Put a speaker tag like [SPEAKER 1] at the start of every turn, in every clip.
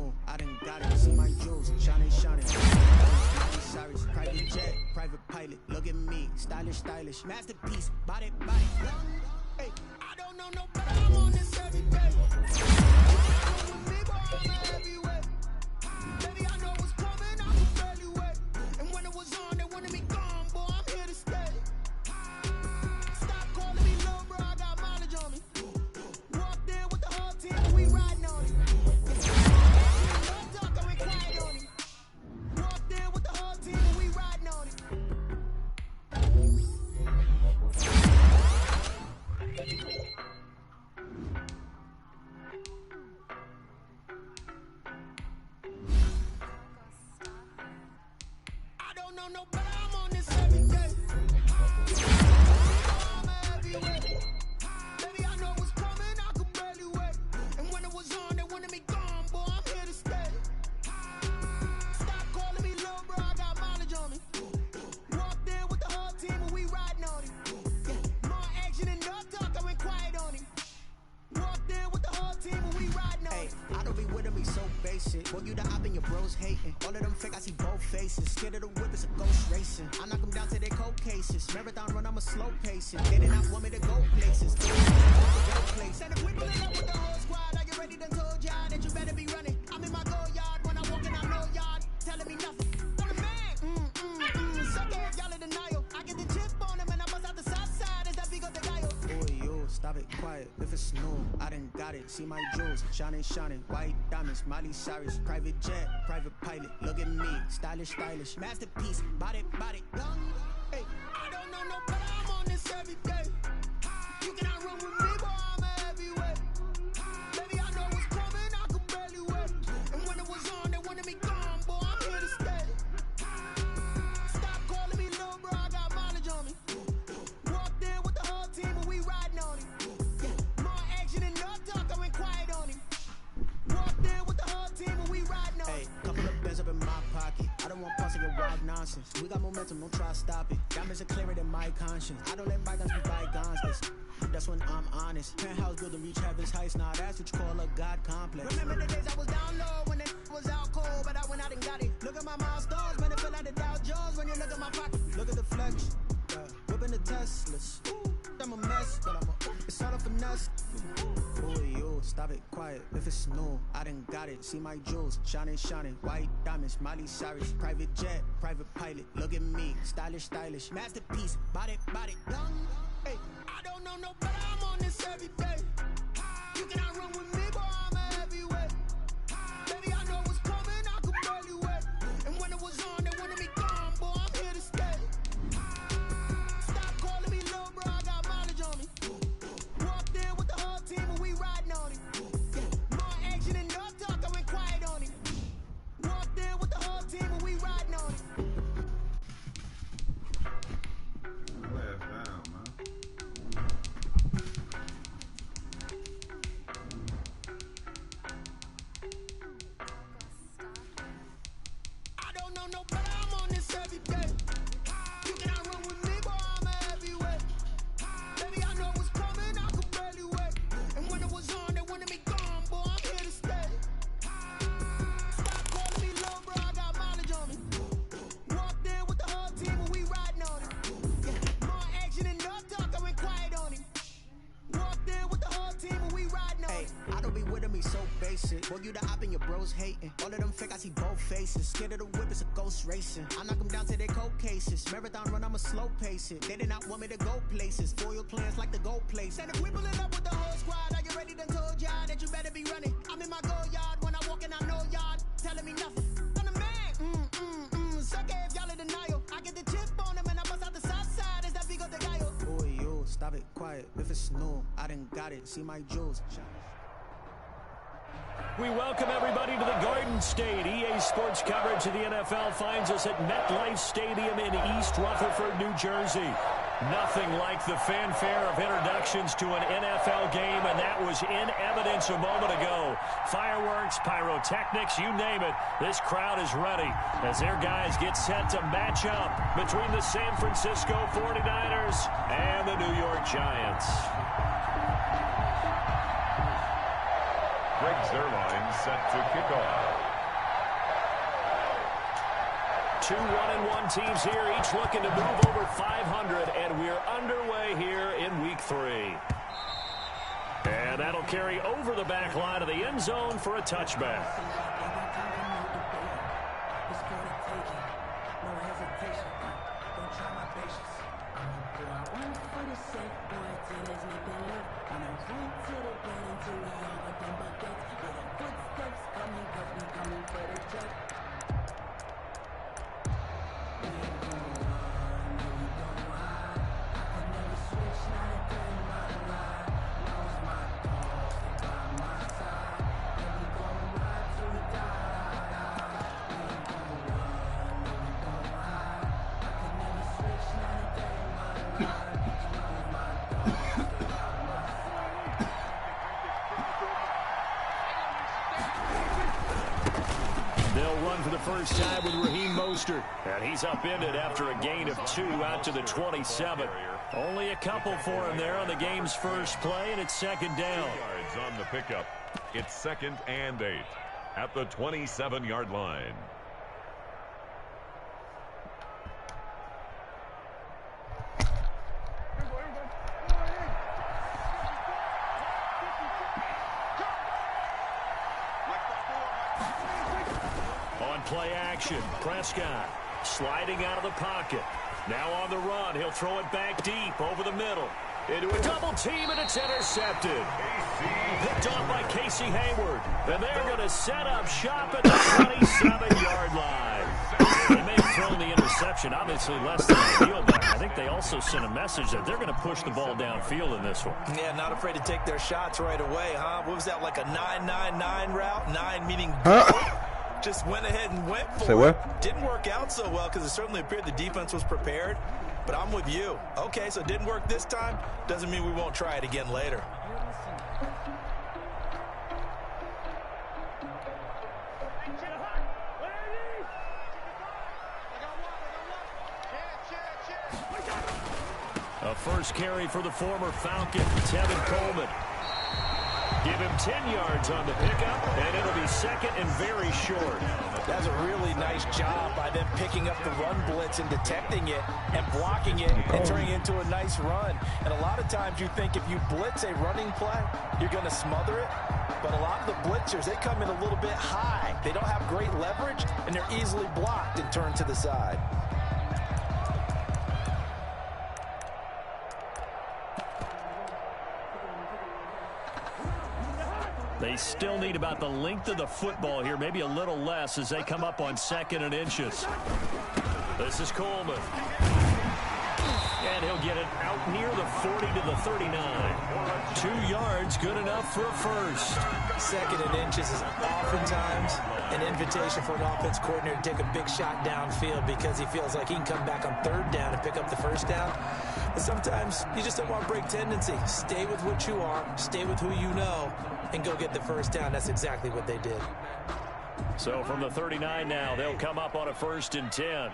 [SPEAKER 1] snow. I done got it, see my jewels, shining, shining. Cyrus, private jet, private pilot, look at me, stylish, stylish, masterpiece, body, body. Hey, I don't know no better, I'm on this every day. With me, boy, I'm heavyweight. Baby, I know what's coming, I can barely wait. And when it was on, they wanted me gone, boy, I'm here to stay. Stop calling me little bro, I got mileage on me. Walked in with the whole team, and we riding on it. No talk, I went quiet on it. Walked in with the whole team, and we riding on it. I don't know no better, I'm on this every day. I'm a heavyweight. Baby, I know what's coming, I could barely wait. And when it was on, they wanted me gone, boy, I'm here to stay. Stop calling me little bro, I got mileage on me. Walked in with the whole team, and we riding on it. Yeah, more action and no talk, I went quiet on it. Walked in with the whole team, and we riding on it. I don't be with them, he's so basic. Boy, you the op and your bros hating. All of them fake, I see both faces. Scared of the whip, it's a ghost racing. I knock them down to their cold cases. Marathon run, I'm a slow pacing. They did not want me to go places. And if we pull it up with the whole squad, are you ready? Done told y'all that you better be running. I'm in my go yard when I walk in, I know y'all telling me nothing. I'm the man. Suck it, y'all in denial. I get the chip on him and I bust out the south side. Is that big of the guy? Boy, yo, stop it, quiet. If it's snow, I done got it. See my jewels, shining, shining. White diamonds, Miley Cyrus, private jet, private pilot. Look at me, stylish, stylish, masterpiece, body, body. Hey, I don't know no better, I'm on this every day. You cannot run with me, boy, I'm a heavyweight. Baby, I know what's coming, I could barely wait. And when it was on, they wanted me gone, boy, I'm here to stay. Stop calling me little bro, I got mileage on me. Walked in with the whole team, and we riding on it. Yeah, more action and no talk, I went quiet on it. Walked in with the whole team, and we riding on it. Hey, couple of bands up in my pocket. I don't want pussy with wild nonsense. We got momentum, don't try to stop it. Diamonds are clearer than my conscience. I don't let bygones be bygones. That's when I'm honest. Penthouse building reach heaven's heights. Now that's what you call a God complex. Remember the days I was down low when it was out cold, but I went out and got it. Look at my milestones, man, it feel like the Dow Jones when you look at my pocket. Look at the flex, whipping the Teslas. I'm a mess, but it's all a finesse. Boy, yo, stop it, quiet. If it's snow, I done got it. See my jewels, shining, shining. White diamonds, Miley Cyrus, private jet, private pilot. Look at me, stylish, stylish, masterpiece, body, body. Hey, I don't know no better, I'm on this every day. You cannot run with me, boy, I'm a heavyweight. Baby, I know what's coming, I could barely wait. And when it was on, they wanted me gone, boy, I'm here to stay. Stop calling me little bro, I got mileage on me. Walked in with the whole team, and we riding on it. Yeah, more action and no talk, I went quiet on it. Walked in with the whole team, and we riding on it.
[SPEAKER 2] Last down, man.
[SPEAKER 1] I don't know no better, I'm on this every day. You cannot run with me, boy, I'm a heavyweight. Baby, I know what's coming, I could barely wait. And when it was on, they wanted me gone, boy, I'm here to stay. Stop calling me little bro, I got mileage on me. Walked in with the whole team, and we riding on it. Yeah, more action and no talk, I went quiet on it. Walked in with the whole team, and we riding on it. I don't be with them, he's so basic. Boy, you the op and your bros hating. All of them fake, I see both faces. Scared of the whip, it's a ghost racing. I knock them down to their cold cases. Marathon run, I'm a slow pacing. They did not want me to go places. Foil plans like the go place. And if we pull it up with the whole squad, are you ready? Done told y'all that you better be running. I'm in my go yard when I walk in, I know y'all telling me nothing. I'm the man. Suck it, if y'all in denial. I get the chip on him and I bust out the south side. Is that big of the guy? Boy, yo, stop it, quiet. If it's snow, I done got it. See my jewels.
[SPEAKER 3] We welcome everybody to the Garden State. EA Sports coverage of the NFL finds us at MetLife Stadium in East Rutherford, New Jersey. Nothing like the fanfare of introductions to an NFL game, and that was in evidence a moment ago. Fireworks, pyrotechnics, you name it. This crowd is ready as their guys get set to match up between the San Francisco 49ers and the New York Giants.
[SPEAKER 4] Greg Zerline set to kick off.
[SPEAKER 3] 2 1-1 teams here, each looking to move over 500, and we're underway here in week 3. And that'll carry over the back line of the end zone for a touchback. For the first time with Raheem Mostert. And he's upended after a gain of 2 out to the 27. Only a couple for him there on the game's first play, and it's second down.
[SPEAKER 4] Yards on the pickup. It's 2nd and 8 at the 27-yard line.
[SPEAKER 3] Play action. Prescott sliding out of the pocket. Now on the run. He'll throw it back deep over the middle. Into a double team, and it's intercepted. Picked off by Casey Hayward. And they're going to set up shop at the 27-yard line. They may have thrown the interception, obviously less than ideal, but I think they also sent a message that they're going to push the ball downfield in this one.
[SPEAKER 5] Yeah, not afraid to take their shots right away, huh? What was that, like a 9-9-9 route? 9 meaning just went ahead and went for it. Didn't work out so well because it certainly appeared the defense was prepared. But I'm with you. Okay, so it didn't work this time. Doesn't mean we won't try it again later.
[SPEAKER 3] A first carry for the former Falcon, Tevin Coleman. Give him 10 yards on the pickup, and it'll be second and very short.
[SPEAKER 5] That's a really nice job by them picking up the run blitz and detecting it and blocking it and turning it into a nice run. And a lot of times you think if you blitz a running play, you're going to smother it. But a lot of the blitzers, they come in a little bit high. They don't have great leverage, and they're easily blocked and turned to the side.
[SPEAKER 3] They still need about the length of the football here, maybe a little less as they come up on 2nd and inches. This is Coleman. And he'll get it out near the 40 to the 39. 2 yards, good enough for a first.
[SPEAKER 5] 2nd and inches is oftentimes an invitation for an offense coordinator to take a big shot downfield because he feels like he can come back on 3rd down and pick up the first down. But sometimes you just don't want to break tendency. Stay with what you are, stay with who you know, and go get the first down. That's exactly what they did.
[SPEAKER 3] So from the 39 now, they'll come up on a 1st and 10.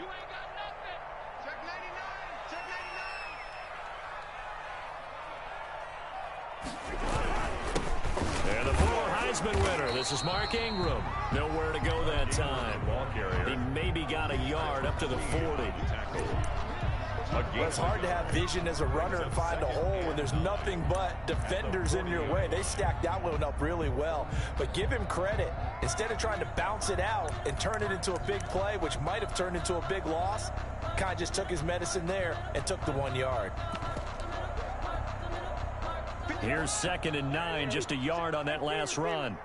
[SPEAKER 3] And the former Heisman winner, this is Mark Ingram. Nowhere to go that time. He maybe got a yard up to the 40.
[SPEAKER 5] Well, it's hard to have vision as a runner and find a hole when there's nothing but defenders in your way. They stacked that one up really well. But give him credit. Instead of trying to bounce it out and turn it into a big play, which might have turned into a big loss, kind of just took his medicine there and took the 1 yard.
[SPEAKER 3] Here's 2nd and 9, just a yard on that last run.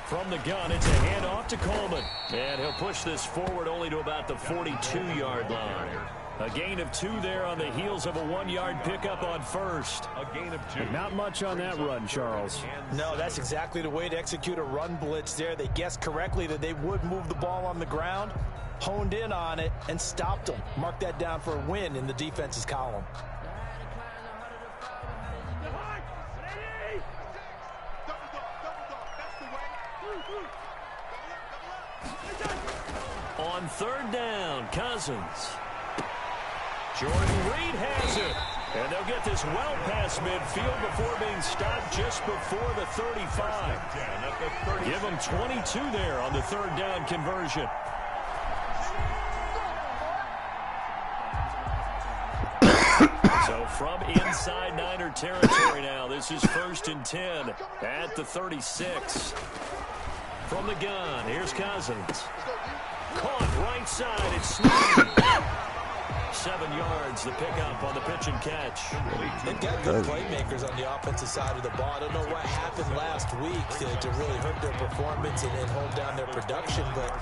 [SPEAKER 3] From the gun, it's a handoff to Coleman. And he'll push this forward only to about the 42-yard line. A gain of 2 there on the heels of a 1-yard pickup on 1st.
[SPEAKER 4] A gain of 2.
[SPEAKER 3] Not much on that run, Charles.
[SPEAKER 5] No, that's exactly the way to execute a run blitz there. They guessed correctly that they would move the ball on the ground, honed in on it, and stopped them. Mark that down for a win in the defense's column.
[SPEAKER 3] On 3rd down, Cousins. Jordan Reed has it. And they'll get this well past midfield before being stopped just before the 35. Give them 22 there on the third down conversion. So from inside Niner territory now, this is 1st and 10 at the 36. From the gun, here's Cousins. Caught right side, it's Snead. 7 yards, the pickup on the pitch and catch.
[SPEAKER 5] They've got good playmakers on the offensive side of the ball. I don't know what happened last week to really hurt their performance and hold down their production, but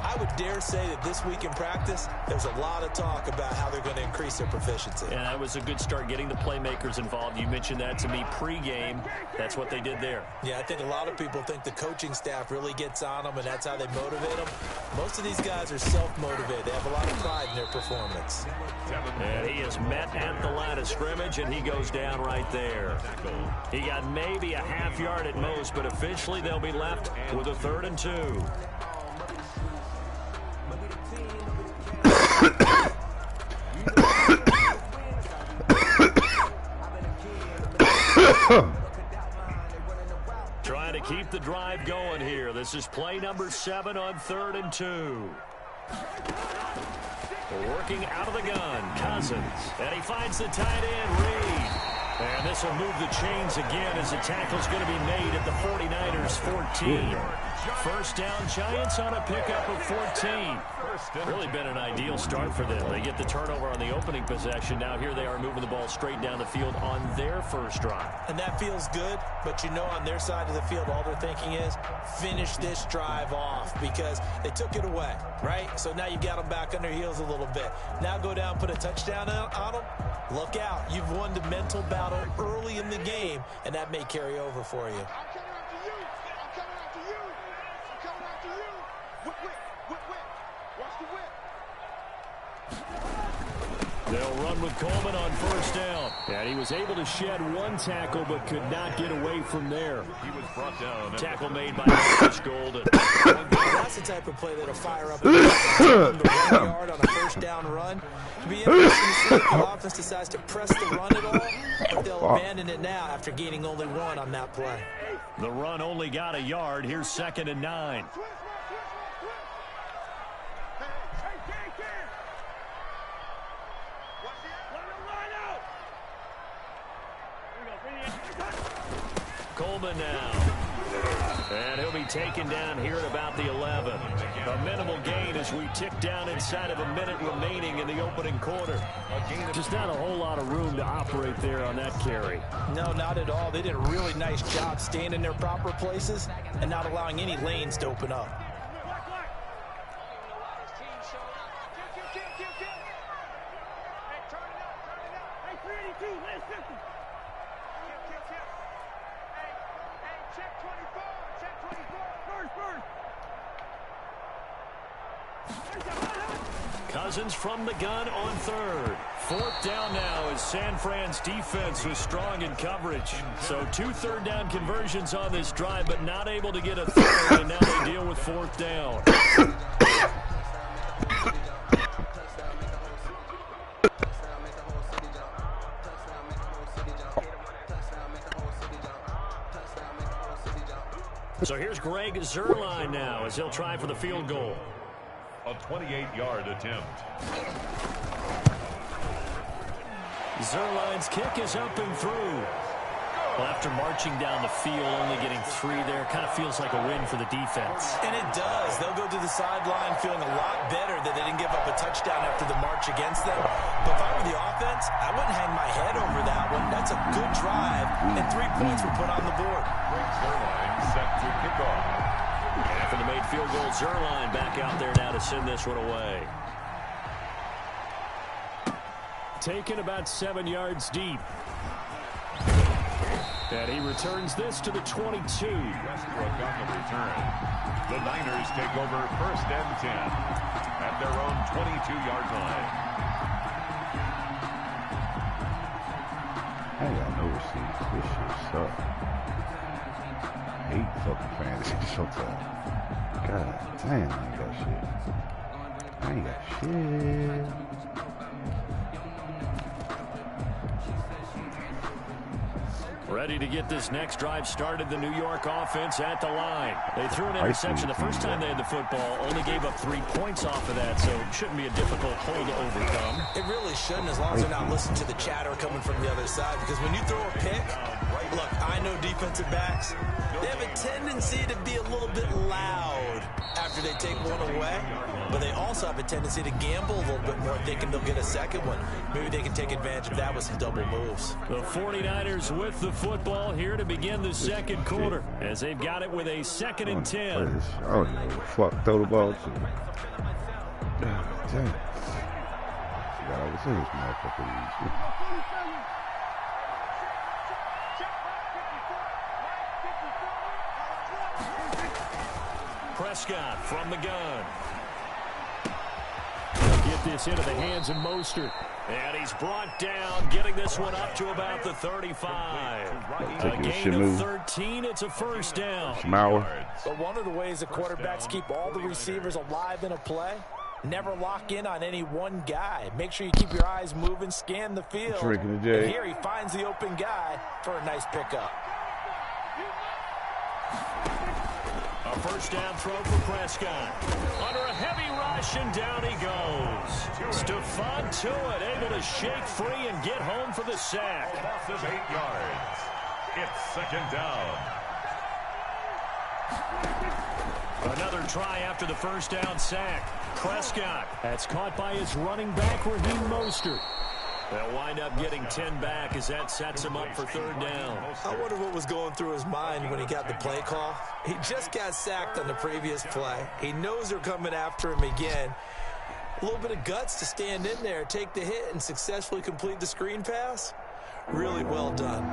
[SPEAKER 5] I would dare say that this week in practice, there's a lot of talk about how they're going to increase their proficiency.
[SPEAKER 3] And that was a good start getting the playmakers involved. You mentioned that to me pregame. That's what they did there.
[SPEAKER 5] Yeah, I think a lot of people think the coaching staff really gets on them, and that's how they motivate them. Most of these guys are self-motivated. They have a lot of pride in their performance.
[SPEAKER 3] And he is met at the line of scrimmage, and he goes down right there. He got maybe a half yard at most, but officially they'll be left with a 3rd and 2. Trying to keep the drive going here. This is play number 7 on 3rd and 2. Working out of the gun, Cousins. And he finds the tight end, Reed. And this will move the chains again as the tackle's going to be made at the 49ers 14. First down, Giants on a pickup of 14. Really been an ideal start for them. They get the turnover on the opening possession. Now here they are moving the ball straight down the field on their first drive.
[SPEAKER 5] And that feels good, but you know on their side of the field, all they're thinking is finish this drive off because they took it away, right? So now you've got them back on their heels a little bit. Now go down, put a touchdown on them. Look out. You've won the mental battle early in the game, and that may carry over for you.
[SPEAKER 3] They'll run with Coleman on first down. And he was able to shed one tackle but could not get away from there.
[SPEAKER 4] He was brought down.
[SPEAKER 3] Tackle made by Marcus Golden.
[SPEAKER 5] That's the type of play that'll fire up the 1 yard on a first down run. It'll be interesting to see if the offense decides to press the run at all, or they'll abandon it now after gaining only 1 on that play.
[SPEAKER 3] The run only got a yard. Here's 2nd and 9. Coleman now. And he'll be taken down here at about the 11. A minimal gain as we tick down inside of a minute remaining in the opening quarter. Just not a whole lot of room to operate there on that carry.
[SPEAKER 5] No, not at all. They did a really nice job staying in their proper places and not allowing any lanes to open up.
[SPEAKER 3] Cousins from the gun on 3rd. 4th down now as San Fran's defense was strong in coverage. So 2 3rd down conversions on this drive, but not able to get a 3rd, and now they deal with 4th down. So here's Greg Zuerlein now as he'll try for the field goal.
[SPEAKER 4] A 28-yard attempt.
[SPEAKER 3] Zuerlein's kick is up and through. Well, after marching down the field, only getting 3 there, kind of feels like a win for the defense.
[SPEAKER 5] And it does. They'll go to the sideline feeling a lot better that they didn't give up a touchdown after the march against them. But if I were the offense, I wouldn't hang my head over that one. That's a good drive, and 3 points were put on the board.
[SPEAKER 4] Greg Zuerlein set to kick off.
[SPEAKER 3] After the made field goal, Zuerlein back out there now to send this one away. Taken about 7 yards deep. And he returns this to the 22.
[SPEAKER 4] Westbrook on the return. The Niners take over 1st and 10 at their own 22-yard line.
[SPEAKER 2] Hey, y'all know this shit sucks. I hate fucking fantasy sometimes. God damn, I ain't got shit. I ain't got shit.
[SPEAKER 3] Ready to get this next drive started, the New York offense at the line. They threw an interception the first time they had the football, only gave up 3 points off of that, so it shouldn't be a difficult hole to overcome.
[SPEAKER 5] It really shouldn't, as long as they're not listening to the chatter coming from the other side, because when you throw a pick, look, I know defensive backs, they have a tendency to be a little bit loud after they take one away, but they also have a tendency to gamble a little bit more, thinking they'll get a second one. Maybe they can take advantage of that with some double moves.
[SPEAKER 3] The 49ers with the football here to begin the second quarter, as they've got it with a 2nd and 10.
[SPEAKER 2] I don't know what the fuck. Throw the ball to me. God damn. I was in this motherfucker.
[SPEAKER 3] Prescott from the gun. Get this into the hands of Mostert. And he's brought down, getting this one up to about the 35. A gain of 13. It's a first down.
[SPEAKER 5] But one of the ways the quarterbacks keep all the receivers alive in a play, never lock in on any one guy. Make sure you keep your eyes moving, scan the field. And here he finds the open guy for a nice pickup.
[SPEAKER 3] A first down throw for Prescott. Under a heavy rush, and down he goes. Stephon Tuitt able to shake free and get home for the sack.
[SPEAKER 4] Loss of 8 yards. It's 2nd down.
[SPEAKER 3] Another try after the first down sack. Prescott. That's caught by his running back, Raheem Mostert. They'll wind up getting 10 back as that sets him up for 3rd down.
[SPEAKER 5] I wonder what was going through his mind when he got the play call. He just got sacked on the previous play. He knows they're coming after him again. A little bit of guts to stand in there, take the hit, and successfully complete the screen pass. Really well done.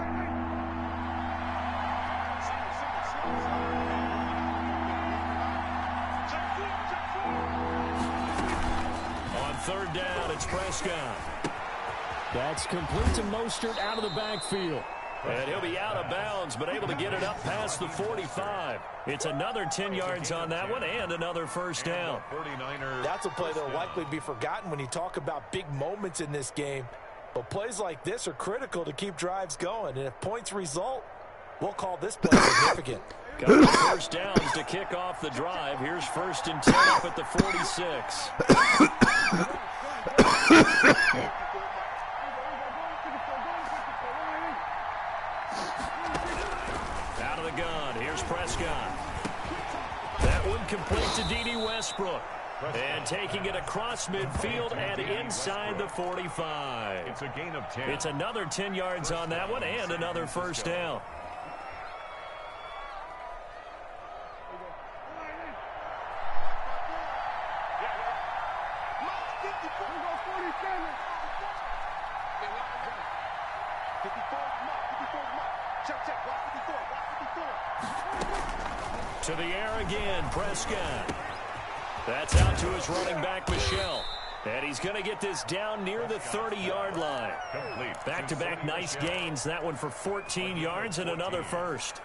[SPEAKER 3] On 3rd down, it's Prescott. That's complete to Mostert out of the backfield. And he'll be out of bounds, but able to get it up past the 45. It's another 10 yards on that one and another first down.
[SPEAKER 5] That's a play that will likely be forgotten when you talk about big moments in this game. But plays like this are critical to keep drives going. And if points result, we'll call this play significant.
[SPEAKER 3] Couple of first downs to kick off the drive. Here's 1st and 10 up at the 46. Out of the gun, here's Prescott. That one complete to D.D. Westbrook. And taking it across midfield and inside the 45.
[SPEAKER 4] It's a gain of 10.
[SPEAKER 3] It's another 10 yards on that one and another first down. To the air again, Prescott. That's out to his running back, Michel. And he's going to get this down near the 30-yard line. Back-to-back nice gains. That one for 14 yards and another first.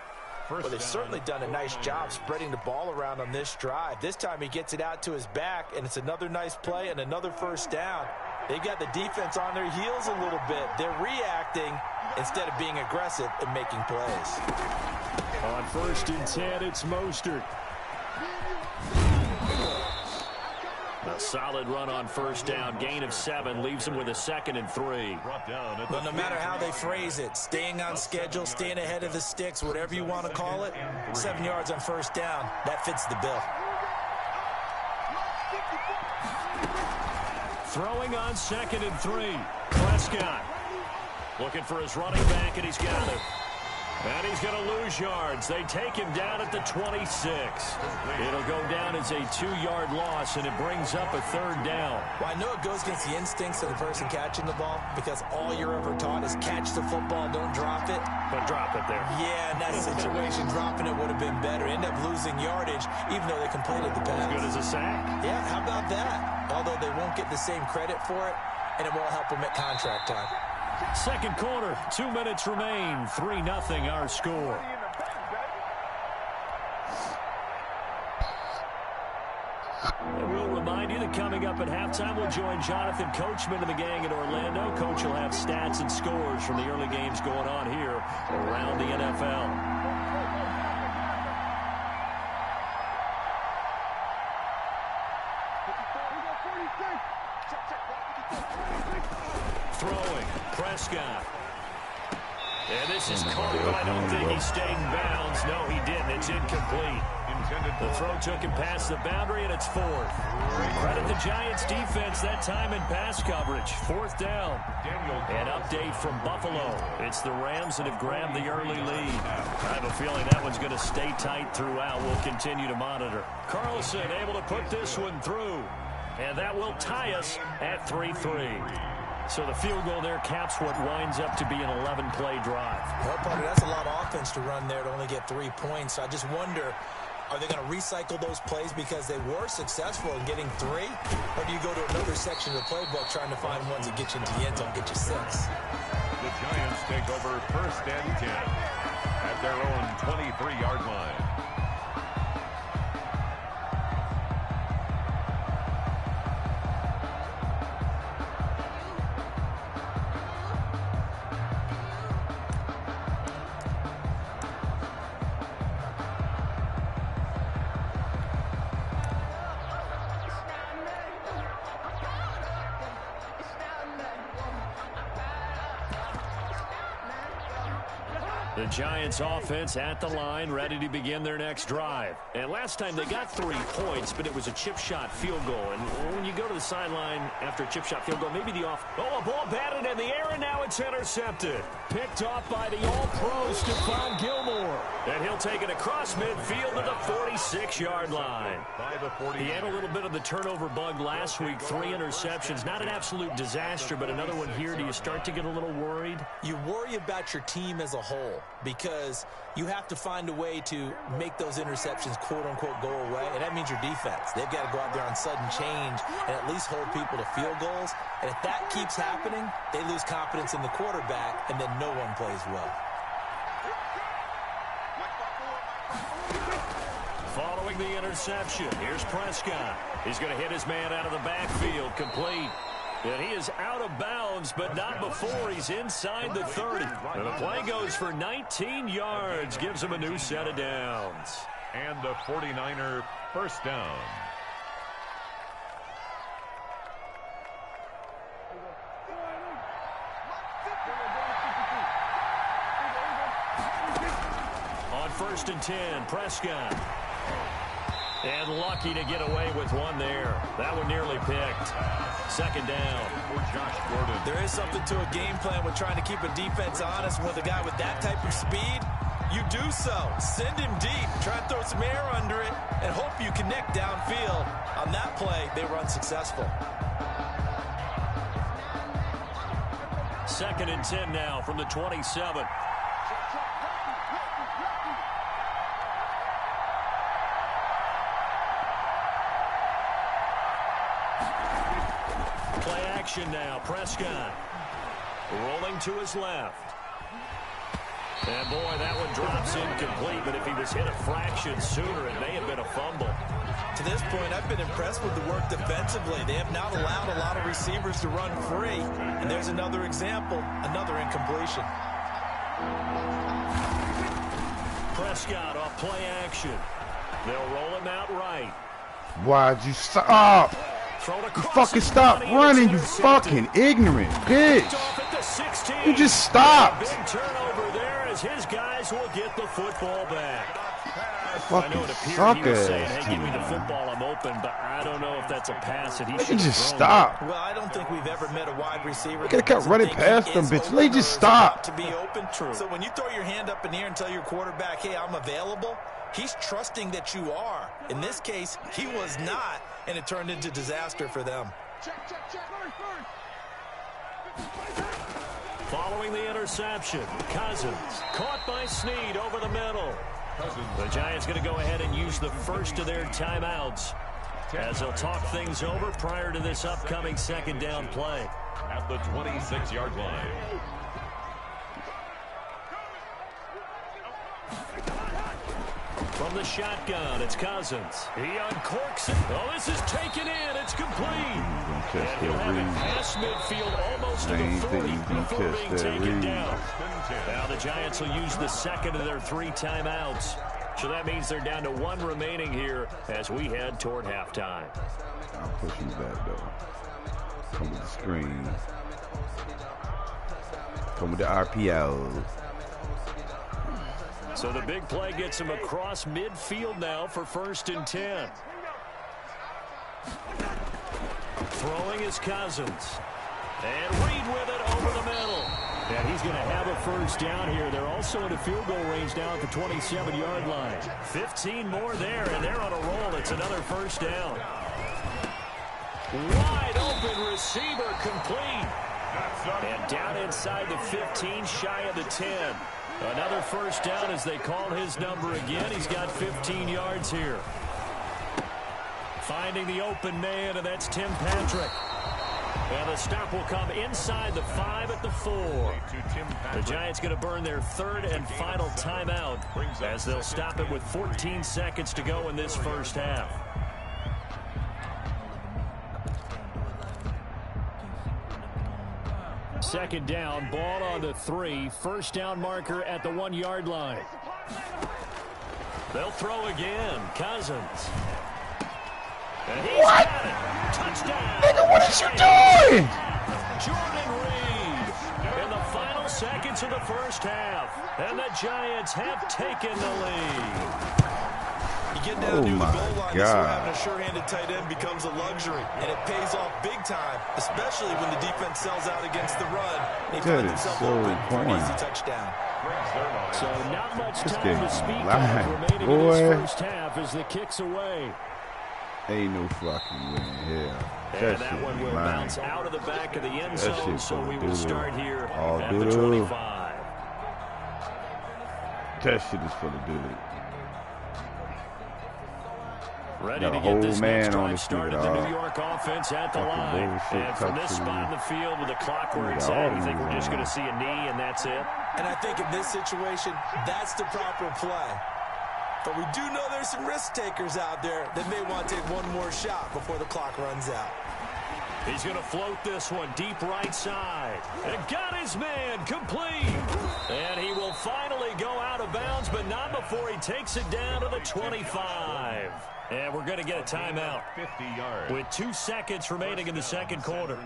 [SPEAKER 5] Well, they've certainly done a nice job spreading the ball around on this drive. This time he gets it out to his back, and it's another nice play and another first down. They've got the defense on their heels a little bit. They're reacting instead of being aggressive and making plays.
[SPEAKER 3] On 1st and 10, it's Mostert. A solid run on first down. Gain of 7 leaves him with a 2nd and 3.
[SPEAKER 5] But no matter how they phrase it, staying on schedule, staying ahead of the sticks, whatever you want to call it, 7 yards on first down, that fits the bill.
[SPEAKER 3] Throwing on 2nd and 3. Prescott looking for his running back, and he's got it. And he's going to lose yards. They take him down at the 26. It'll go down as a 2-yard loss, and it brings up a 3rd down.
[SPEAKER 5] Well, I know it goes against the instincts of the person catching the ball because all you're ever taught is catch the football, don't drop it.
[SPEAKER 3] But drop it there.
[SPEAKER 5] Yeah, in that situation, dropping it would have been better. End up losing yardage, even though they completed the pass.
[SPEAKER 3] As good as a sack.
[SPEAKER 5] Yeah, how about that? Although they won't get the same credit for it, and it won't help them at contract time.
[SPEAKER 3] Second quarter, 2 minutes remain. 3-0 our score. And we'll remind you that coming up at halftime, we'll join Jonathan Coachman and the gang in Orlando. Coach will have stats and scores from the early games going on here around the NFL. Throwing, Prescott. And this is caught, but I don't think he stayed in bounds. No, he didn't. It's incomplete. The throw took him past the boundary, and it's fourth. Credit the Giants' defense that time in pass coverage. Fourth down. An update from Buffalo. It's the Rams that have grabbed the early lead. I have a feeling that one's going to stay tight throughout. We'll continue to monitor. Carlson able to put this one through. And that will tie us at 3-3. So the field goal there caps what winds up to be an 11-play drive.
[SPEAKER 5] Well, partner, that's a lot of offense to run there to only get 3 points. I just wonder, are they going to recycle those plays because they were successful in getting 3? Or do you go to another section of the playbook trying to find ones that get you into the end zone, get you 6?
[SPEAKER 4] The Giants take over first and 10 at their own 23-yard line.
[SPEAKER 3] The Giants offense at the line, ready to begin their next drive. And last time they got 3 points, but it was a chip shot field goal. And when you go to the sideline after a chip shot field goal, maybe the off... Oh, a ball batted in the air, and now it's intercepted. Picked off by the All-Pro, Stephon Gilmore. And he'll take it across midfield to the 46-yard line. He had a little bit of the turnover bug last week. 3 interceptions. Not an absolute disaster, but another one here. Do you start to get a little worried?
[SPEAKER 5] You worry about your team as a whole, because you have to find a way to make those interceptions quote-unquote go away, and that means your defense. They've got to go out there on sudden change and at least hold people to field goals, and if that keeps happening, they lose confidence in the quarterback, and then no one plays well.
[SPEAKER 3] Following the interception, here's Prescott. He's going to hit his man out of the backfield, complete. And he is out of bounds, but not before he's inside the 30. And the play goes for 19 yards, gives him a new set of downs.
[SPEAKER 4] And the 49er first down.
[SPEAKER 3] On 1st and 10, Prescott. And lucky to get away with one there. That one nearly picked. Second down.
[SPEAKER 4] For Josh Gordon.
[SPEAKER 5] There is something to a game plan with trying to keep a defense honest. With a guy with that type of speed, you do so. Send him deep. Try and throw some air under it and hope you connect downfield. On that play, they were unsuccessful.
[SPEAKER 3] 2nd and 10 now from the 27. Play action now. Prescott rolling to his left. And boy, that one drops incomplete, but if he was hit a fraction sooner, it may have been a fumble.
[SPEAKER 5] To this point, I've been impressed with the work defensively. They have not allowed a lot of receivers to run free. And there's another example, another incompletion.
[SPEAKER 3] Prescott off play action. They'll roll him out right.
[SPEAKER 2] Why'd you stop? You fucking stop running, you fucking ignorant bitch. You just stopped.
[SPEAKER 3] Big turnover there as his guys will get the football back. I know it appeared he was saying, hey, give me the football, I'm open, but I don't know if that's a pass that he should
[SPEAKER 2] just stop.
[SPEAKER 5] Well, I don't think we've ever met a wide receiver
[SPEAKER 2] that kept running past them, bitch. They just stop.
[SPEAKER 5] To be open. True. So when you throw your hand up in the air and tell your quarterback, hey, I'm available, he's trusting that you are. In this case, he was not, and it turned into disaster for them.
[SPEAKER 3] Following the interception, Cousins caught by Snead over the middle. The Giants going to go ahead and use the first of their timeouts as they'll talk things over prior to this upcoming second down play.
[SPEAKER 4] At the 26-yard line.
[SPEAKER 3] From the shotgun, it's Cousins. He uncorks it. Oh, this is taken in. It's complete. And he'll have it past midfield almost to the 40 before being taken down. Now the Giants will use the second of their 3 timeouts. So that means they're down to 1 remaining here as we head toward halftime.
[SPEAKER 2] I'll push him back, though. Come with the screen. Come with the RPO.
[SPEAKER 3] So the big play gets him across midfield now for 1st and 10. Throwing is Cousins. And Reed with it over the middle. And he's going to have a first down here. They're also in a field goal range now at the 27-yard line. 15 more there, and they're on a roll. It's another first down. Wide open receiver complete. And down inside the 15, shy of the 10. Another first down as they call his number again. He's got 15 yards here. Finding the open man, and that's Tim Patrick. And the stop will come inside the 5 at the 4. The Giants going to burn their 3rd and final timeout as they'll stop it with 14 seconds to go in this first half. Second down, ball on the 3. First down marker at the 1-yard line. They'll throw again. Cousins. And he's got it. Touchdown.
[SPEAKER 2] Nigga, what is you doing?
[SPEAKER 3] Jordan Reed in the final seconds of the first half. And the Giants have taken the lead.
[SPEAKER 5] You get down near the goal line, this is where having a sure-handed tight end becomes a luxury, and it pays off big time, especially when the defense sells out against the run. They find themselves open for an easy touchdown.
[SPEAKER 3] So not much time to speak of remaining in this first half as the kick's away.
[SPEAKER 2] Ain't no fucking win here.
[SPEAKER 3] And that one will bounce out of the back of the end zone, so we will start here at the 25.
[SPEAKER 2] That shit is for the dude.
[SPEAKER 3] Ready to get this next drive started. The New York offense at the line. And from this spot in the field with the clock where it's at, you think we're just going to see a knee and that's it?
[SPEAKER 5] And I think in this situation, that's the proper play. But we do know there's some risk takers out there that may want to take one more shot before the clock runs out.
[SPEAKER 3] He's going to float this one deep right side. And got his man complete. And he will finally go out of bounds, but not before he takes it down to the 25. And we're going to get a timeout
[SPEAKER 4] 50 yards
[SPEAKER 3] with 2 seconds remaining in the second quarter.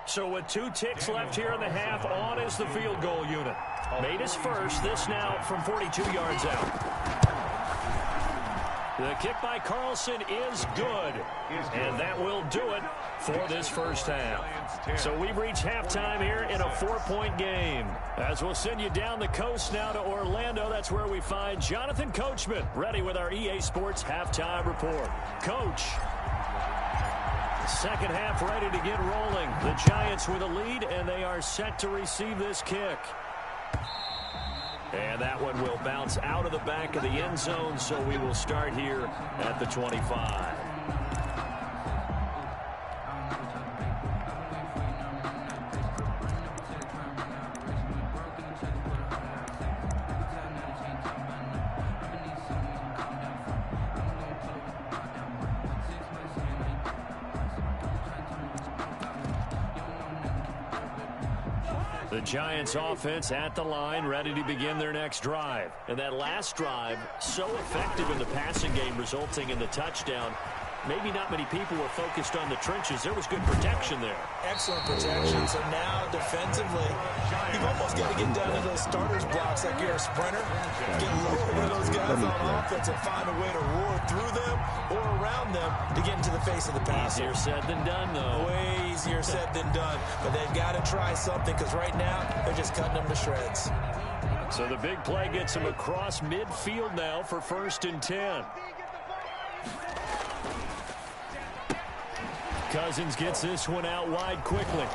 [SPEAKER 3] So with 2 ticks left here in the half, on is the field goal unit. Made his first. This now from 42 yards out. The kick by Carlson is good. And that will do it for this first half. So we've reached halftime here in a 4-point game. As we'll send you down the coast now to Orlando, that's where we find Jonathan Coachman, ready with our EA Sports halftime report. Coach. Second half ready to get rolling. The Giants with a lead, and they are set to receive this kick. And that one will bounce out of the back of the end zone, so we will start here at the 25. The Giants offense at the line, ready to begin their next drive. And that last drive, so effective in the passing game, resulting in the touchdown. Maybe not many people were focused on the trenches. There was good protection there.
[SPEAKER 5] Excellent protection. So now, defensively, you've almost got to get down to those starters blocks like you're a sprinter. Get lower to those guys on offense and find a way to roar through them or around them to get into the face of the passer.
[SPEAKER 3] Easier said than done, though.
[SPEAKER 5] Way easier said than done. But they've got to try something because right now, they're just cutting them to shreds.
[SPEAKER 3] So the big play gets them across midfield now for 1st and 10. Cousins gets this one out wide quickly.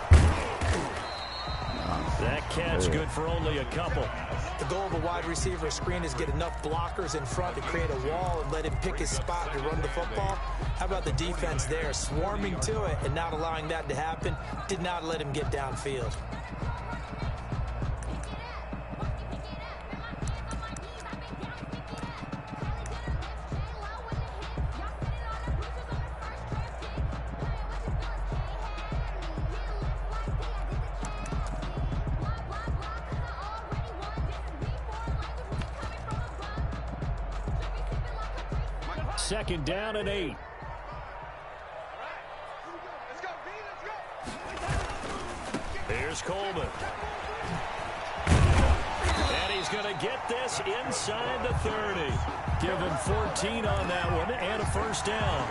[SPEAKER 3] That catch good for only a couple.
[SPEAKER 5] The goal of a wide receiver screen is get enough blockers in front to create a wall and let him pick his spot to run the football. How about the defense there, swarming to it and not allowing that to happen? Did not let him get downfield.
[SPEAKER 3] second down and 8. Here's Coleman. And he's going to get this inside the 30. Give him 14 on that one and a first down.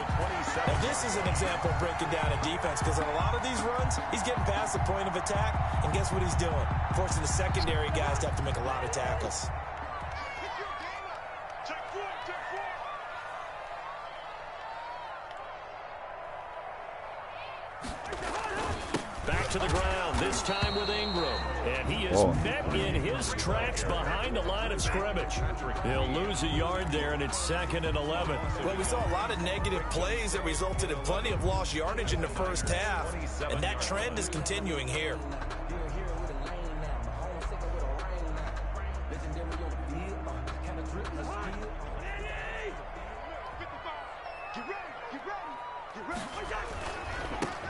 [SPEAKER 5] Now, this is an example of breaking down a defense, because on a lot of these runs, he's getting past the point of attack, and guess what he's doing? Forcing the secondary guys to have to make a lot of tackles.
[SPEAKER 3] Back to the ground, this time with Ingram. And he is met in his tracks behind the line of scrimmage. He'll lose a yard there, and it's 2nd and 11.
[SPEAKER 5] Well, we saw a lot of negative plays that resulted in plenty of lost yardage in the first half, and that trend is continuing here.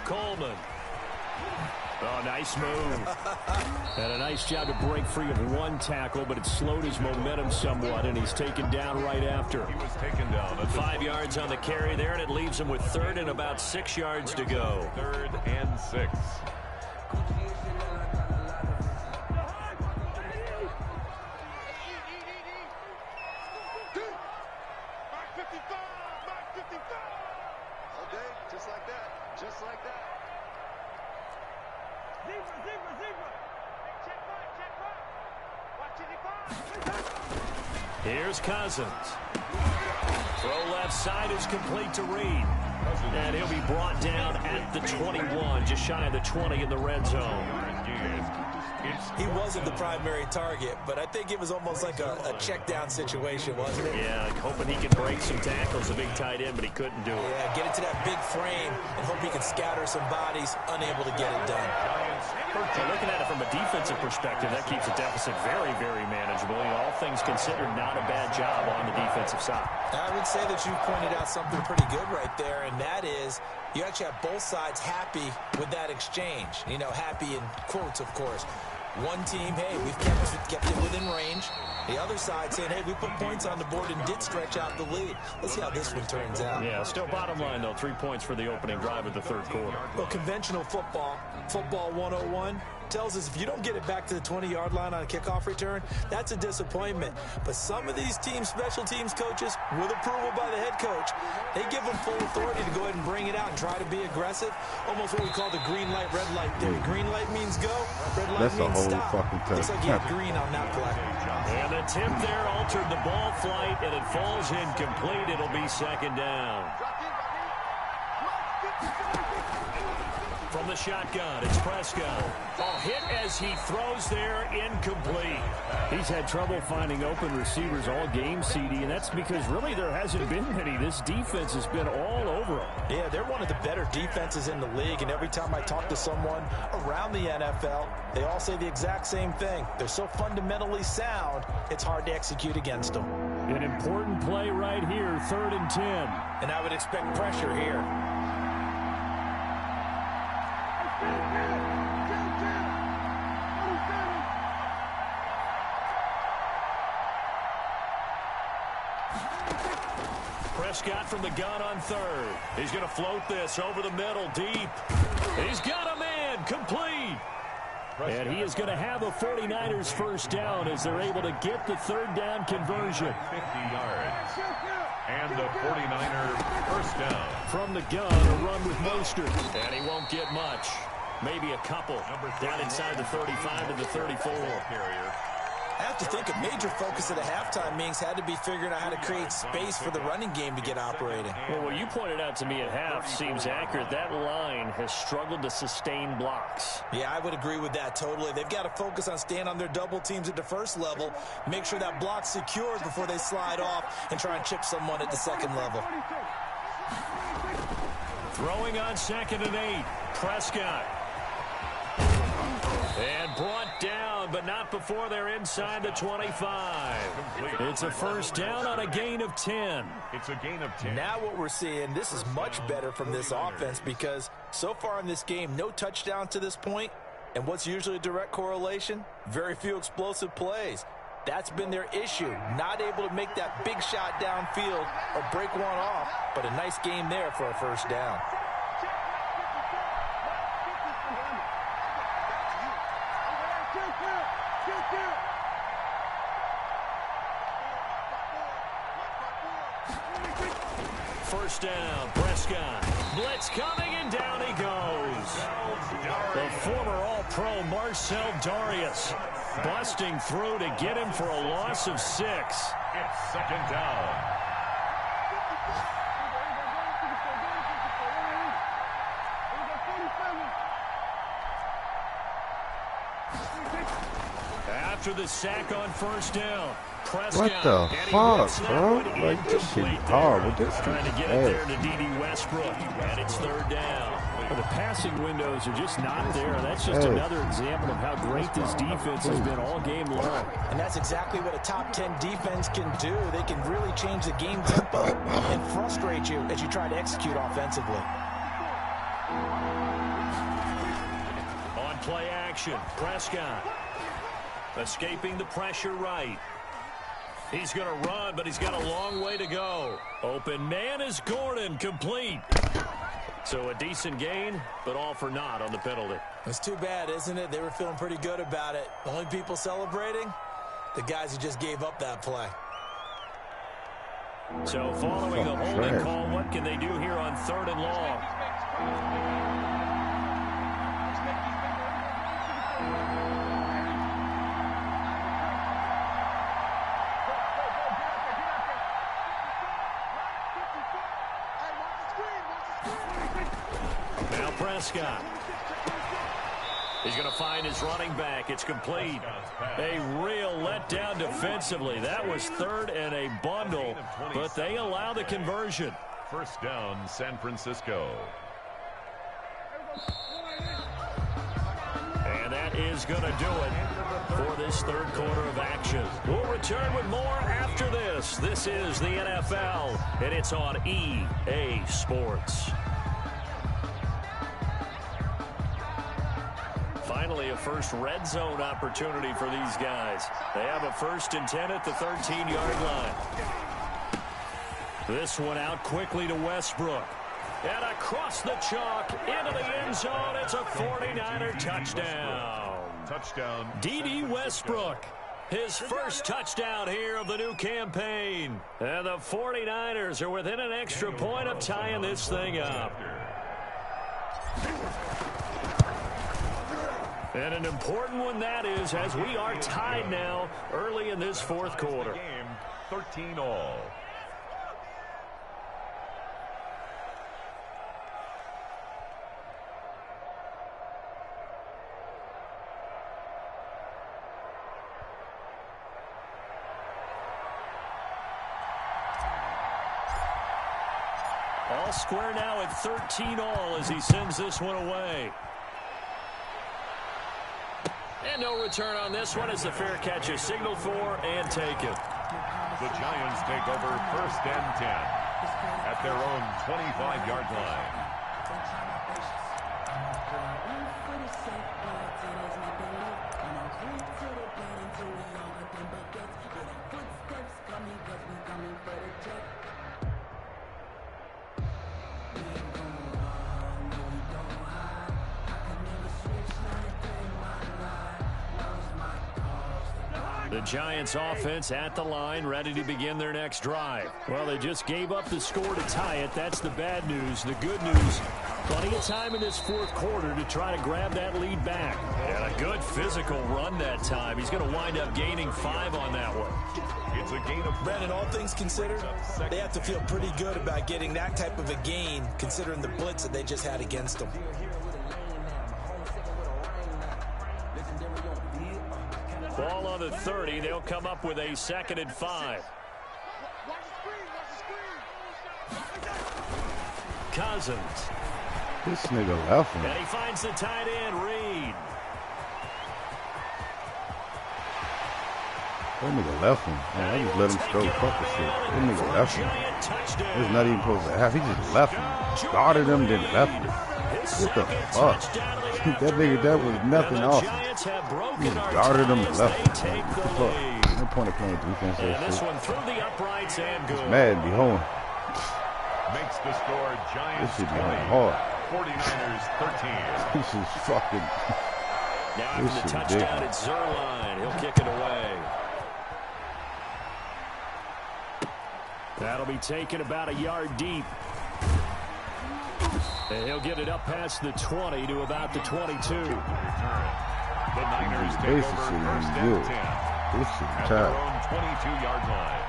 [SPEAKER 3] Coleman. Oh, nice move. And a nice job to break free of one tackle, but it slowed his momentum somewhat, and he's taken down right after.
[SPEAKER 4] He was taken down.
[SPEAKER 3] 5 yards on the carry there, and it leaves him with 3rd and about 6 yards to go.
[SPEAKER 4] 3rd and 6.
[SPEAKER 3] Here's Cousins. Throw left side is complete to Reed. And he'll be brought down at the 21, just shy of the 20 in the red zone.
[SPEAKER 5] He wasn't the primary target, but I think it was almost like a check-down situation, wasn't it?
[SPEAKER 3] Yeah, hoping he could break some tackles, a big tight end, but he couldn't do it.
[SPEAKER 5] Yeah, get into that big frame and hope he can scatter some bodies, unable to get it done.
[SPEAKER 3] Well, looking at it from a defensive perspective, that keeps the deficit very, very manageable. You know, all things considered, not a bad job on the defensive side.
[SPEAKER 5] I would say that you pointed out something pretty good right there, and that is you actually have both sides happy with that exchange. You know, happy in quotes, of course. One team, hey, we've kept it within range. The other side saying, hey, we put points on the board and did stretch out the lead. Let's see how this one turns out.
[SPEAKER 3] Yeah, still bottom line, though, 3 points for the opening drive of the 3rd quarter.
[SPEAKER 5] Well, conventional football 101, tells us if you don't get it back to the 20-yard line on a kickoff return, that's a disappointment. But some of these teams, special teams coaches, with approval by the head coach, they give them full authority to go ahead and bring it out and try to be aggressive. Almost what we call the green light, red light theory. Green light means go, red light means stop. Looks like he had green on that play.
[SPEAKER 3] And the tip there altered the ball flight, and it falls incomplete. It'll be 2nd down. From the shotgun, it's Prescott. Oh, hit as he throws there, incomplete. He's had trouble finding open receivers all game, CD, and that's because really there hasn't been many. This defense has been all over him.
[SPEAKER 5] Yeah, they're one of the better defenses in the league, and every time I talk to someone around the NFL, they all say the exact same thing. They're so fundamentally sound, it's hard to execute against them.
[SPEAKER 3] An important play right here, 3rd and 10.
[SPEAKER 5] And I would expect pressure here.
[SPEAKER 3] Prescott from the gun on 3rd. He's going to float this over the middle, deep. He's got a man, complete. And he is going to have a 49ers first down as they're able to get the 3rd down conversion.
[SPEAKER 4] 50 yards. And the 49er first down.
[SPEAKER 3] From the gun, a run with Mostert. And he won't get much. Maybe a couple. Down inside the 35 to the 34.
[SPEAKER 5] I have to think a major focus of the halftime meetings had to be figuring out how to create space for the running game to get operating.
[SPEAKER 3] Well, what you pointed out to me at half seems accurate. That line has struggled to sustain blocks.
[SPEAKER 5] Yeah, I would agree with that totally. They've got to focus on staying on their double teams at the first level, make sure that block's secured before they slide off and try and chip someone at the second level.
[SPEAKER 3] Throwing on 2nd and 8. Prescott. And brought down, but not before they're inside the 25. It's a first down on a gain of 10.
[SPEAKER 4] It's a gain of 10.
[SPEAKER 5] Now what we're seeing, this is much better from this offense because so far in this game, no touchdowns to this point. And what's usually a direct correlation? Very few explosive plays. That's been their issue. Not able to make that big shot downfield or break one off, but a nice game there for a first down.
[SPEAKER 3] First down, Prescott. Blitz coming, and down he goes. The former All-Pro Marcel Darius busting through to get him for a loss of 6.
[SPEAKER 4] It's second down.
[SPEAKER 3] After the sack on first down, Prescott.
[SPEAKER 2] What the fuck, bro? Like, this shit horrible. This
[SPEAKER 3] trying to get it there to D.D. Westbrook, and it's third down.
[SPEAKER 6] Well, the passing windows are just not there. That's just another example of how great this defense has been all game long.
[SPEAKER 5] And that's exactly what a top 10 defense can do. They can really change the game tempo and frustrate you as you try to execute offensively.
[SPEAKER 3] On play action, Prescott escaping the pressure right. He's going to run, but he's got a long way to go. Open man is Gordon, complete. So a decent gain, but all for naught on the penalty.
[SPEAKER 5] It's too bad, isn't it? They were feeling pretty good about it. The only people celebrating, the guys who just gave up that play.
[SPEAKER 3] So following the holding call, what can they do here on 3rd and long? Now Prescott. He's going to find his running back. It's complete. A real letdown defensively. That was 3rd and a bundle, but they allow the conversion.
[SPEAKER 4] First down, San Francisco.
[SPEAKER 3] And that is going to do it for this 3rd quarter of action. We'll return with more after this. This is the NFL, and it's on EA Sports. Finally, a first red zone opportunity for these guys. They have a 1st and 10 at the 13-yard line. This one out quickly to Westbrook. And across the chalk into the end zone. It's a 49er touchdown.
[SPEAKER 4] Touchdown.
[SPEAKER 3] D.D. Westbrook. His first touchdown here of the new campaign. And the 49ers are within an extra point of tying this thing up. And an important one that is, as we are tied now early in this 4th quarter.
[SPEAKER 4] Game 13-all.
[SPEAKER 3] All square now at 13-all as he sends this one away. And no return on this one as the fair catch is signaled for and taken.
[SPEAKER 4] The Giants take over 1st and 10 at their own 25-yard line.
[SPEAKER 3] The Giants offense at the line, ready to begin their next drive. Well, they just gave up the score to tie it. That's the bad news. The good news, plenty of time in this 4th quarter to try to grab that lead back. And a good physical run that time. He's going to wind up gaining 5 on that one.
[SPEAKER 4] It's a gain of
[SPEAKER 5] Brandon, all things considered, they have to feel pretty good about getting that type of a gain, considering the blitz that they just had against them.
[SPEAKER 3] Ball on the 30. They'll come up with a 2nd and 5. Cousins.
[SPEAKER 2] This nigga left him.
[SPEAKER 3] And he finds the tight end, Reed.
[SPEAKER 2] That nigga left him. Man, I just let him throw fuck the shit. That nigga left him. It's not even supposed to have. He just left him. Started him, then left him. What the fuck? That nigga, that was nothing off. He just guarded him and left him. What the fuck? No point of playing defense.
[SPEAKER 3] And this one through the uprights and good.
[SPEAKER 2] Madden be home.
[SPEAKER 4] Makes the score Giants
[SPEAKER 2] This should be
[SPEAKER 4] 20,
[SPEAKER 2] hard.
[SPEAKER 4] 49ers 13.
[SPEAKER 2] This is fucking.
[SPEAKER 3] Now after the touchdown, it's Zerline. He'll kick it away. That'll be taken about a yard deep. And he'll get it up past the 20 to about the 22.
[SPEAKER 4] The Niners take over first and 10 at their own 22-yard line.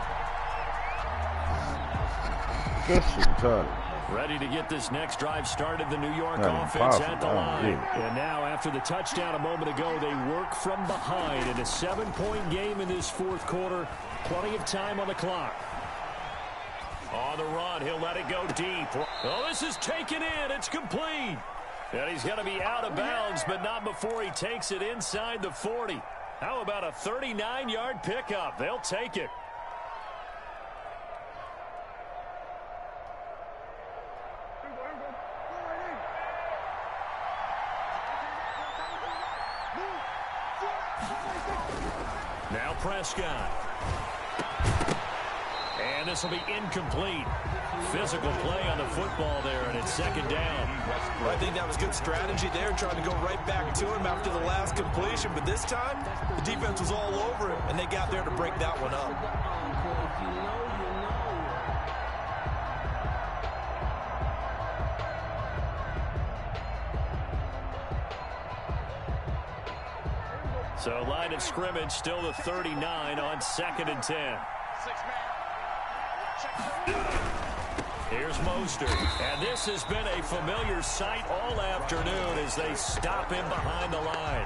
[SPEAKER 2] This shit retarded.
[SPEAKER 3] Ready to get this next drive started, the New York offense at the line. And now after the touchdown a moment ago, they work from behind in a 7-point game in this fourth quarter. Plenty of time on the clock. On the run, he'll let it go deep. Oh, this is taken in. It's complete. And he's going to be out of bounds, but not before he takes it inside the 40. How about a 39-yard pickup? They'll take it. Now Prescott. And this will be incomplete. Physical play on the football there, and it's second down.
[SPEAKER 5] I think that was good strategy there, trying to go right back to him after the last completion. But this time, the defense was all over him, and they got there to break that one up.
[SPEAKER 3] So line of scrimmage still the 39 on 2nd and 10. Here's Mostert, and this has been a familiar sight all afternoon as they stop him behind the line.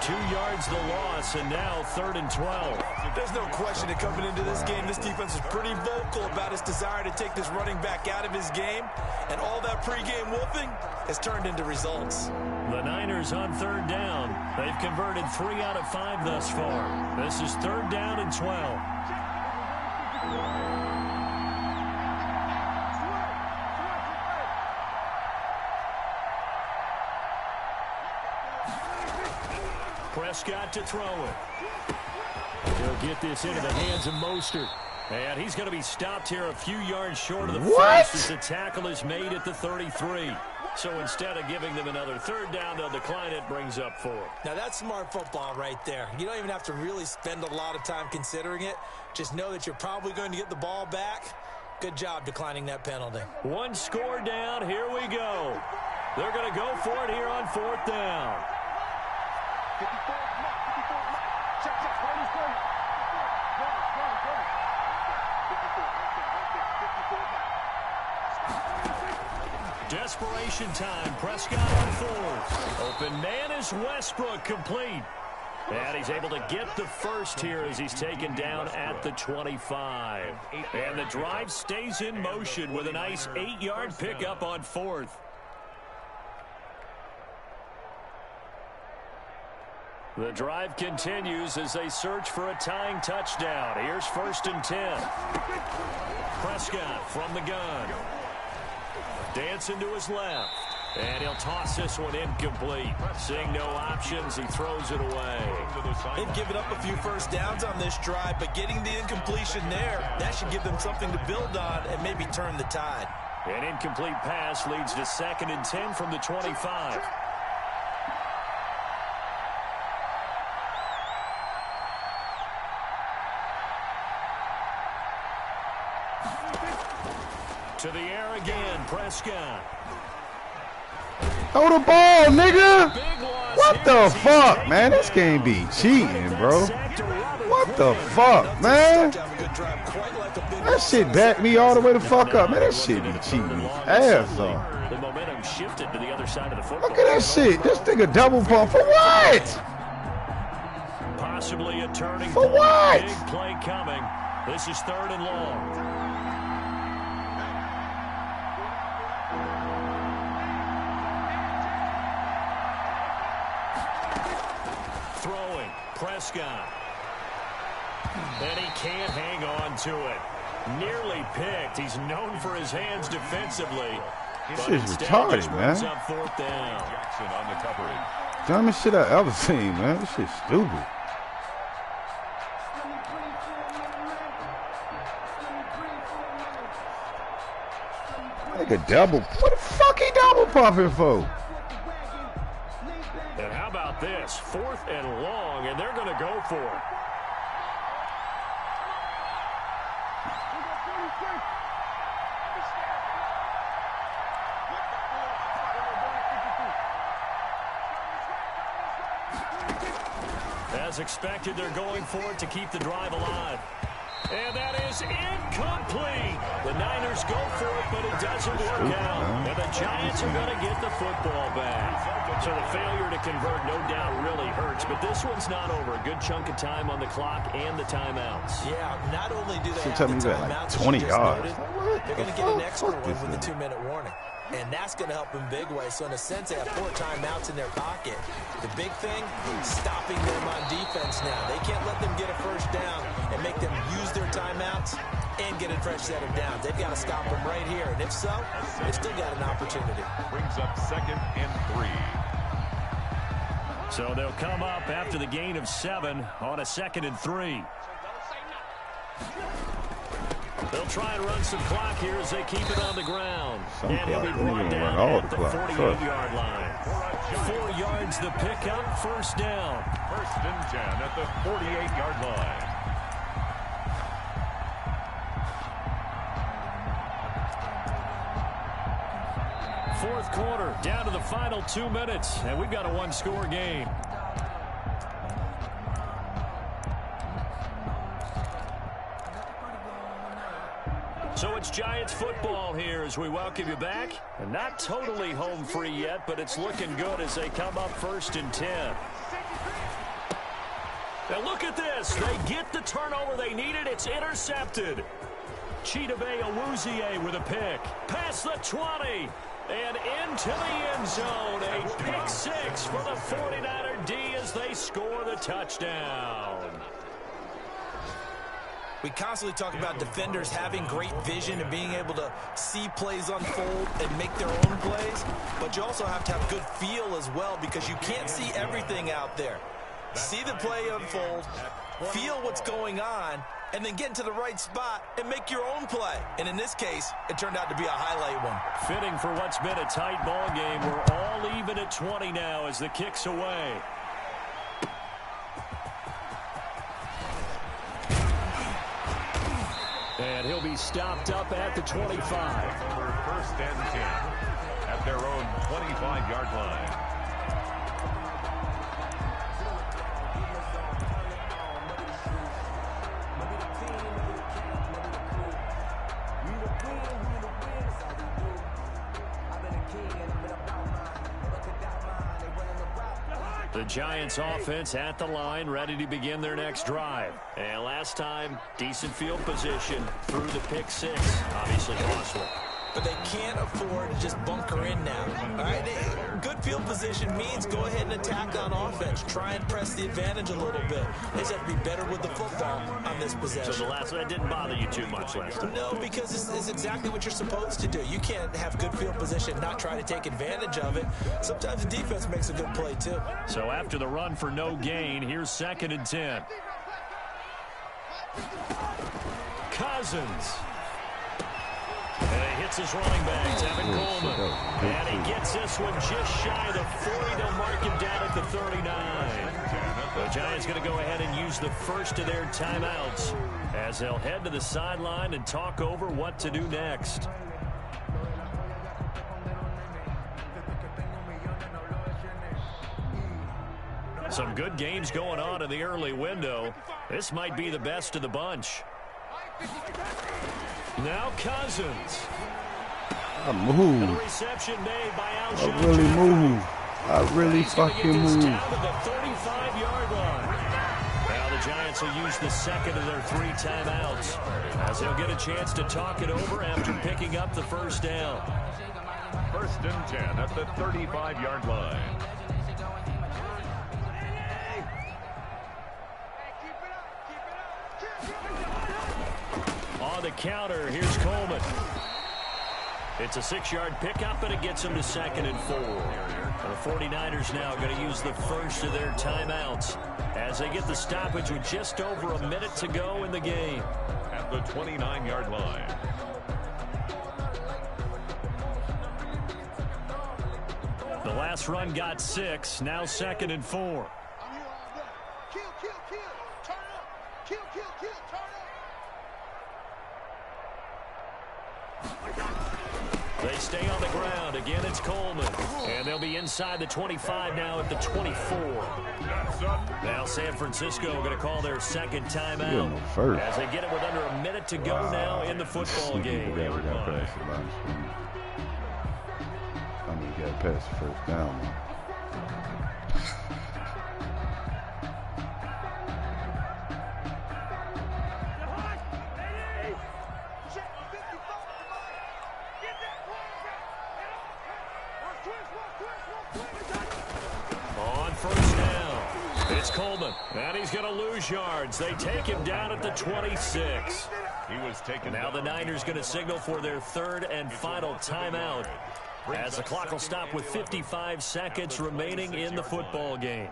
[SPEAKER 3] 2 yards the loss, and now 3rd and 12.
[SPEAKER 5] There's no question that coming into this game, this defense is pretty vocal about its desire to take this running back out of his game, and all that pregame wolfing has turned into results.
[SPEAKER 3] The Niners on 3rd down. They've converted 3 out of 5 thus far. This is 3rd down and 12. Prescott to throw it. He'll get this into the hands of Mostert. And he's going to be stopped here a few yards short of the first as the tackle is made at the 33. So instead of giving them another 3rd down, they'll decline it, brings up 4.
[SPEAKER 5] Now that's smart football right there. You don't even have to really spend a lot of time considering it. Just know that you're probably going to get the ball back. Good job declining that penalty.
[SPEAKER 3] 1 score down. Here we go. They're going to go for it here on 4th down. Desperation time. Prescott on 4th. Open man is Westbrook, complete. And he's able to get the first here as he's taken down at the 25. And the drive stays in motion with a nice 8-yard pickup on 4th. The drive continues as they search for a tying touchdown. Here's 1st and 10. Prescott from the gun. Dancing to his left. And he'll toss this one incomplete. Seeing no options, he throws it away.
[SPEAKER 5] They've given up a few first downs on this drive, but getting the incompletion there, that should give them something to build on and maybe turn the tide.
[SPEAKER 3] An incomplete pass leads to 2nd and 10 from the 25. To the air again, Prescott.
[SPEAKER 2] Throw the ball, nigga! What the fuck, man? This game be cheating, bro. What the fuck, man? That shit backed me all the way the fuck up, man. That shit be cheating. Ass off.
[SPEAKER 3] The momentum shifted to the other side of the football.
[SPEAKER 2] Look at that shit. This nigga double pump for what?
[SPEAKER 3] Possibly a turning
[SPEAKER 2] for
[SPEAKER 3] point.
[SPEAKER 2] What?
[SPEAKER 3] Big play coming. This is 3rd and long. Throwing, Prescott. And he can't hang on to it. Nearly picked. He's known for his hands defensively.
[SPEAKER 2] This is retarded, man.
[SPEAKER 3] Up 4th down.
[SPEAKER 4] Jackson on the coverage.
[SPEAKER 2] Dumbest shit I ever seen, man. This shit's stupid. Nigga double. What the fuck he double pumping for?
[SPEAKER 3] And how about this? 4th and long, and they're going to go for it. As expected, they're going for it to keep the drive alive. And that is incomplete. The Niners go for it, but it doesn't work out. And the Giants are going to get the football back. So the failure to convert, no doubt, really hurts. But this one's not over. A good chunk of time on the clock and the timeouts.
[SPEAKER 5] Yeah, not only do they have
[SPEAKER 2] tell me
[SPEAKER 5] the
[SPEAKER 2] that, like
[SPEAKER 5] timeouts,
[SPEAKER 2] 20 yards.
[SPEAKER 5] they're going to get an extra one with a 2-minute warning. And that's going to help in big ways. So in a sense, they have 4 timeouts in their pocket. The big thing, stopping them on defense now. They can't let them get a first down and make them use their timeouts and get a fresh set of downs. They've got to stop them right here. And if so, they've still got an opportunity.
[SPEAKER 4] Brings up 2nd and 3.
[SPEAKER 3] So they'll come up after the gain of 7 on a 2nd and 3. They'll try and run some clock here as they keep it on the ground. And he'll be brought down at the 48-yard line. 4 yards the pickup, first down.
[SPEAKER 4] 1st and 10 at the 48-yard line.
[SPEAKER 3] Fourth quarter, down to the final 2 minutes, and we've got a 1-score game. So it's Giants football here as we welcome you back. And not totally home free yet, but it's looking good as they come up 1st and 10. Now look at this. They get the turnover they needed. It's intercepted. Chidobe Awuzie with a pick. Past the 20. And into the end zone. A pick 6 for the 49er D as they score the touchdown.
[SPEAKER 5] We constantly talk about defenders having great vision and being able to see plays unfold and make their own plays. But you also have to have good feel as well because you can't see everything out there. See the play unfold, feel what's going on, and then get into the right spot and make your own play. And in this case, it turned out to be a highlight one.
[SPEAKER 3] Fitting for what's been a tight ball game. We're all even at 20 now as the kick's away. And he'll be stopped up at the 25.
[SPEAKER 4] For 1st and 10 at their own 25-yard line.
[SPEAKER 3] The Giants offense at the line, ready to begin their next drive. And last time, decent field position through the pick 6. Obviously costly.
[SPEAKER 5] But they can't afford to just bunker in now. All right, good field position means go ahead and attack on offense. Try and press the advantage a little bit. They just have to be better with the football on this possession.
[SPEAKER 3] So the last one didn't bother you too much last time?
[SPEAKER 5] No, because it's exactly what you're supposed to do. You can't have good field position, not try to take advantage of it. Sometimes the defense makes a good play too.
[SPEAKER 3] So after the run for no gain, here's 2nd and 10. Cousins. And he hits his running back, Tevin Coleman. And he gets this one just shy of the 40. They'll mark him down at the 39. The Giants going to go ahead and use the first of their timeouts as they'll head to the sideline and talk over what to do next. Some good games going on in the early window. This might be the best of the bunch. Now Cousins.
[SPEAKER 2] I move.
[SPEAKER 3] Reception made by
[SPEAKER 2] I really move. I really fucking move.
[SPEAKER 3] Down to the 35-yard line. Now the Giants will use the second of their 3 timeouts as they'll get a chance to talk it over after picking up the first down.
[SPEAKER 4] 1st and 10 at the 35-yard line.
[SPEAKER 3] On the counter, here's Coleman. It's a 6-yard pickup, and it gets him to 2nd and 4. And the 49ers now going to use the first of their timeouts as they get the stoppage with just over a minute to go in the game.
[SPEAKER 4] At the 29-yard line.
[SPEAKER 3] Last run got 6. Now 2nd and 4.
[SPEAKER 1] I'm here all day. Kill, kill, kill. Turn up. Kill, kill, kill. Turn up.
[SPEAKER 3] They stay on the ground. Again, it's Coleman. And they'll be inside the 25 now at the 24. Now San Francisco going to call their second timeout as they get it with under a minute to go now in the football game.
[SPEAKER 2] We got past the line. I mean, we got past the first down.
[SPEAKER 3] On first down, it's Coleman, and he's going to lose yards. They take him down at the 26.
[SPEAKER 4] He was taken.
[SPEAKER 3] Now the Niners going to signal for their third and final timeout as the clock will stop with 55 seconds remaining in the football game.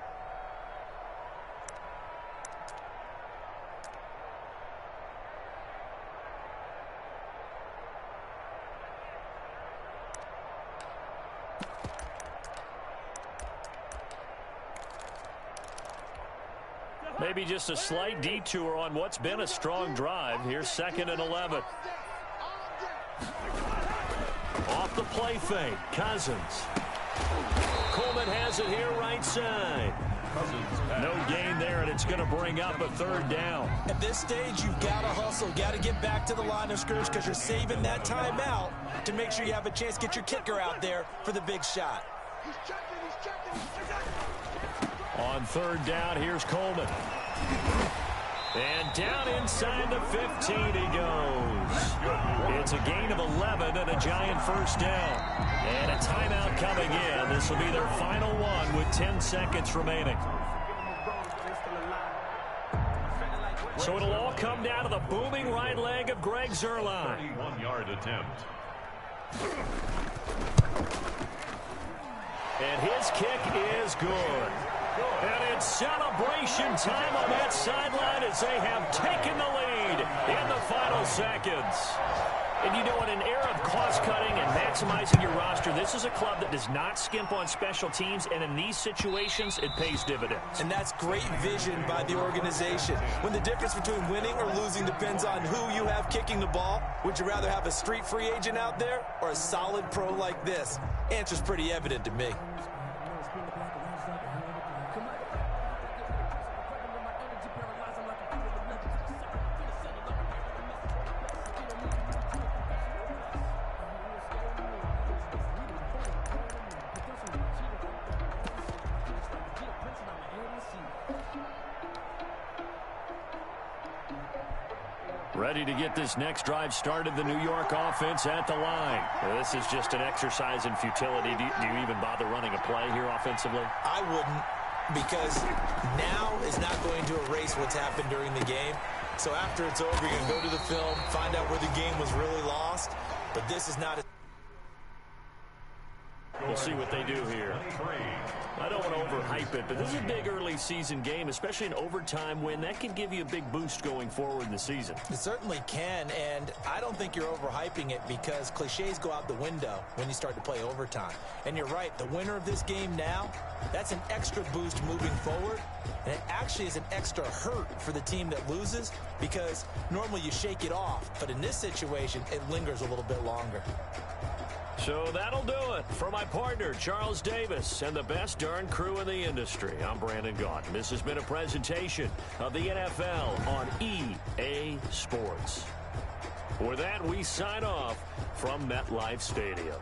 [SPEAKER 3] Maybe just a slight detour on what's been a strong drive. Here's 2nd and 11. Off the play fake, Cousins. Coleman has it here right side. No gain there, and it's going to bring up a 3rd down.
[SPEAKER 5] At this stage, you've got to hustle, got to get back to the line of scrimmage because you're saving that timeout to make sure you have a chance to get your kicker out there for the big shot.
[SPEAKER 1] He's checking, he's checking, he's checking.
[SPEAKER 3] On 3rd down, here's Coleman. And down inside the 15 he goes. It's a gain of 11 and a giant first down. And a timeout coming in. This will be their final one with 10 seconds remaining. So it'll all come down to the booming right leg of Greg Zuerlein.
[SPEAKER 4] 31-yard attempt.
[SPEAKER 3] And his kick is good. And it's celebration time on that sideline as they have taken the lead in the final seconds. And you know, in an era of cost-cutting and maximizing your roster, this is a club that does not skimp on special teams, and in these situations, it pays dividends.
[SPEAKER 5] And that's great vision by the organization. When the difference between winning or losing depends on who you have kicking the ball, would you rather have a street free agent out there or a solid pro like this? Answer's pretty evident to me.
[SPEAKER 3] Ready to get this next drive started, the New York offense at the line. This is just an exercise in futility. Do you even bother running a play here offensively?
[SPEAKER 5] I wouldn't, because now is not going to erase what's happened during the game. So after it's over, you're going to go to the film, find out where the game was really lost. But this is not a...
[SPEAKER 3] We'll see what they do here. I don't want to overhype it, but this is a big early season game, especially an overtime win. That can give you a big boost going forward in the season.
[SPEAKER 5] It certainly can, and I don't think you're overhyping it because cliches go out the window when you start to play overtime. And you're right, the winner of this game now, that's an extra boost moving forward, and it actually is an extra hurt for the team that loses because normally you shake it off, but in this situation, it lingers a little bit longer.
[SPEAKER 3] So that'll do it for my partner, Charles Davis, and the best darn crew in the industry. I'm Brandon Gaudin. This has been a presentation of the NFL on EA Sports. With that, we sign off from MetLife Stadium.